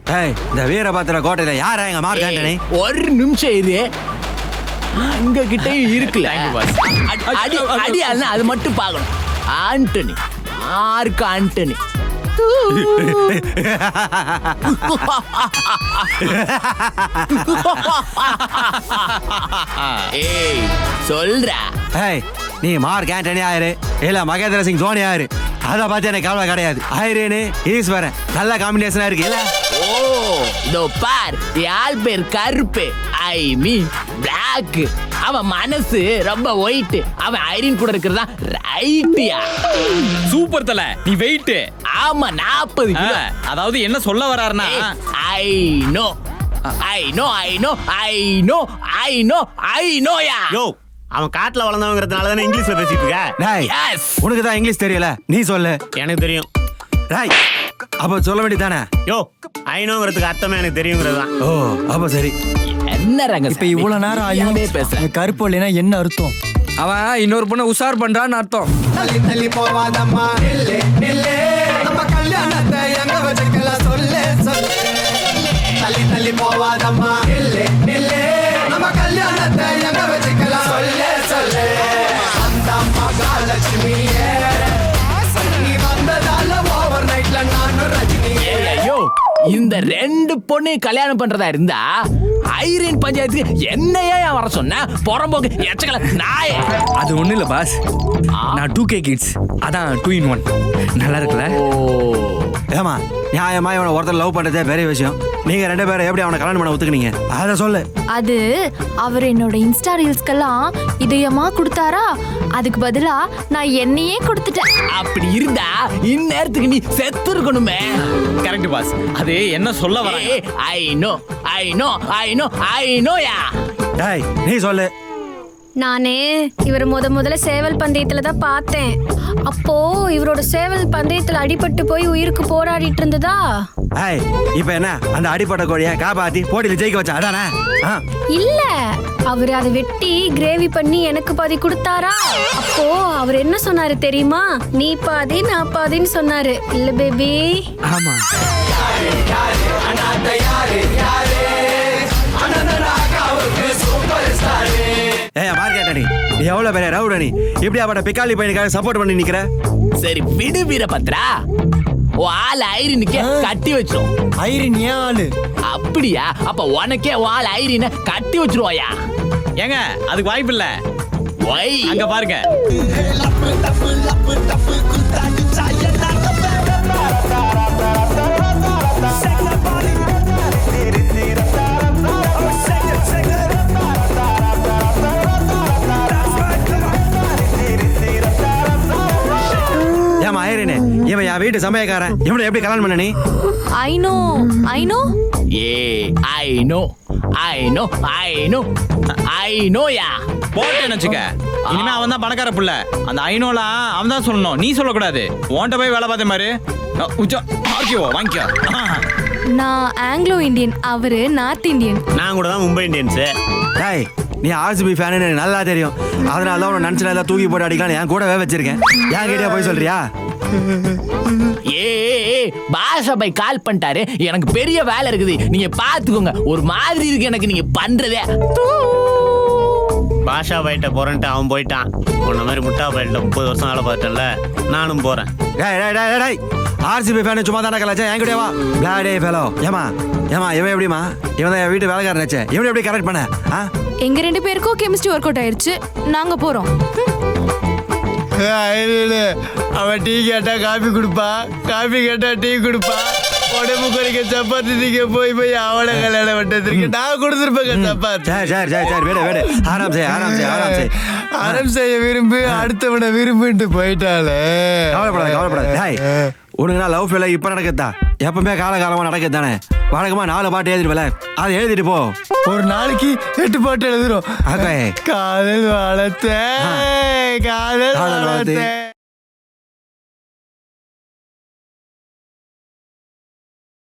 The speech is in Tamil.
இந்த வீரபத்திர கோட்டையில யாரா எங்க மார்க் ஆண்டனி? ஒரு நிமிஷம் இரு, அங்க கிட்ட இருக்குல்ல அடி அடி, அது மட்டும் பார்க்கணும். Antony, Mark Antony. ஏய் சொல்ற, நீ மார்க் ஆண்டனி ஆயிரு இல்ல மகேந்திர சிங் தோனி ஆயிரு, அத பத்தி எனக்கு கவலை கிடையாது. ஆயிரேனு ஈஸ்வரன் நல்ல காம்பினேஷனா இருக்கு இல்ல? ஓ இதோ பார், யாழ் பேர் கருப்பு, ஐ மீன் பிளாக். அவன் மனசு ரொம்ப ஒயிட், அவன் ஐரின் கூட இருக்கிறதா ரைட்டியா? சூப்பர் தல, நீ வெயிட். ஆமா 40 கிலோ. அதாவது என்ன சொல்ல வராருன்னா, I know I know I know I know I know I know yeah. யோ, அவன் காட்டுல வளர்ந்தவங்கிறதுனால தானே இங்கிலீஷ்ல பேசிட்டு இருக்க. டேய், உனக்கு தான் இங்கிலீஷ் தெரியல, நீ சொல்லு. எனக்கு தெரியும். டேய், அப்ப சொல்ல வேண்டியதானே? யோ, ஐநோங்கிறதுக்கு அர்த்தமே எனக்கு தெரியுங்கிறது தான். ஓ அப்ப சரி. என்ன ரங்க இப்ப இவ்வளவு நேரம் ஆயுமே பேசுறேன். கருப்பு இல்லைன்னா என்ன அர்த்தம்? அவன் இன்னொரு பொண்ணை உஷார் பண்றான்னு அர்த்தம். தள்ளி தள்ளி போவாதம்மா, நில்லு நில்லு, நம்ம கல்யாணத்தை எங்க வச்சுக்கலாம் சொல்லு சொல்லு. தள்ளி தள்ளி போவாதம்மா, நில்லு நில்லு, நம்ம கல்யாணத்தை எங்க வச்சுக்கலாம் சொல்லு சொல்லு. அந்த மகாலட்சுமியே நீ வந்ததால ஓவர் நைட்ல நானும் ரஜினியே. ஐயோ, இந்த ரெண்டு பொண்ணு கல்யாணம் பண்றதா இருந்தா ஐரின் பஞ்சாயத்துக்கு என்னையே வர சொன்ன? புறம்போக்கு எச்சக்கல நாய. அது ஒண்ணு இல்ல பாஸ், நான் 2K கிட்ஸ், அதான் 2 in 1. நல்லா இருக்குல்ல? ஏமா நியாயமா இவனை ஒருத்தர் லவ் பண்றதே பெரிய விஷயம். நீங்க ரெண்டு பேரும் எப்படி அவனை கல்யாணம் பண்ண ஒத்துக்குனீங்க? அத சொல்லு. அது அவர் என்னோட இன்ஸ்டா ரீல்ஸ்க்கெல்லாம் இதயமா கொடுத்தாரா, அதுக்கு பதிலா நான் என்னையே கொடுத்துட்டேன். அப்படி இருந்தா இந்நேரத்துக்கு நீ செத்து இருக்கணுமே. கரெக்ட் பாஸ், அது என்ன சொல்ல வராங்க? I know I know I know I know yeah. டேய் நீ சொல்லு. நானே இவரை முதல்ல சேவல் பந்தயத்துல தான் பார்த்தேன். அப்போ இவரோட சேவல் பந்தயத்துல அடிபட்டு போய் உயிருக்கு போராடிட்டு இருந்ததா. ஏய் இப்போ என்ன அந்த அடிப்பட்ட கோழியை காப்பாத்தி போட்டியில ஜெயிக்க வச்சா அதானே? இல்ல, அவர் அதை வெட்டி கிரேவி பண்ணி எனக்கு பாதி கொடுத்தாரா. அப்போ அவர் என்ன சொன்னாரு தெரியுமா? நீ பாதி நான் பாதின்னு சொன்னாரு இல்ல பேபி? ஆமா. ஏய் மார்க்கெட்டனி, நீ எவ்வளவு பெரிய ரவுடனி, இப்படி அவட பிக்காலி பையனுக்காக சப்போர்ட் பண்ணி நிக்கிற? சரி விடு வீரபத்ரா, ஓ ஆள் ஐரினுக்கே கட்டி வச்சிரும். ஐரின் ஏன் ஆளு? அப்படியா? அப்ப உனக்கே ஓ ஆள் ஐரினை கட்டி வச்சிருவாயா? ஏங்க அதுக்கு வாய்ப்பு இல்ல. ஒய் அங்க பாருங்க. ஏமா ஐரினே, இவன் என் வீட்டு சமயக்காரன், இவனை எப்படி கல்யாணம் பண்ண நீ? I know a I know I know I know I know yeah. போட்டேன்னு வச்சுக்க, இனிமே அவன் தான் பணக்கார புள்ள. அந்த ஐநோலாம் அவன் தான் சொல்லணும், நீ சொல்லக்கூடாது. உன்கிட்ட போய் வேலை பார்த்த மாதிரி வாங்கிக்கோ. நான் ஆங்கிலோ இந்தியன், அவரு நார்த் இந்தியன். நான் கூட தான் மும்பை இந்தியன்ஸ். டேய் நீ ஆர்சிபி ஃபேனு எனக்கு நல்லா தெரியும், அதனால தான் உன்னை நினச்சி நல்லா தூக்கி போட்டு அடிக்கலாம் என் கூடவே வச்சிருக்கேன். ஏன் கேட்டியா போய் சொல்றியா? ஏ பாஷா பை கால் பண்ணிட்டாரு, எனக்கு பெரிய வேலை இருக்குது, நீங்க பாத்துக்கோங்க. ஒரு மாதிரி இருக்கு எனக்கு நீங்க பண்றதே. பாஷா பைட்ட போறேன்ட்டு அவன் போயிட்டான். உன்ன மாதிரி முட்டா பைட்டில் 30 வருஷம் வேலை பார்த்தேன்ல, நானும் போறேன். டேய் ஆர்சிபி ஃபேனு சும்மா தானே கலாச்சா, என் கூடவா? பிளாடே ஃபெலோ. ஏமா இவன் எப்படிமா? இவன் தான் என் வீட்டு வேலைக்காரனாச்சே, இவன் எப்படி கரெக்ட் பண்ண? எங்க ரெண்டு பேருக்கும் கெமிஸ்ட்ரி ஒர்க் அவுட் ஆயிருச்சு, நாங்க போறோம். அவன் டீ கேட்டா காபி கொடுப்பா, காபி கேட்டா டீ கொடுப்பா. உடம்பு குறைக்க சப்பாத்தி நீங்க போய் அவனை கல்யாணம் பண்ணதுக்கு நான் கொடுத்துருப்பேன் சப்பாத்தி. சரி வேடு ஆரம் செய்ய விரும்பு, அடுத்தவனை விரும்புன்ட்டு போயிட்டாலே. கவலைப்படாத. உனக்கு நான் லவ் ஃபெயிலியர் இப்ப நடக்குதா? எப்பவுமே காலகாலமா நடக்குது தானே? வழக்கமா 4 பாட்டு எழுதிருவல, அதை எழுதிட்டு போ. ஒரு நாளைக்கு 8 பாட்டு எழுதுறோம். காதல் வளர்த்த காதல் வளர்த்த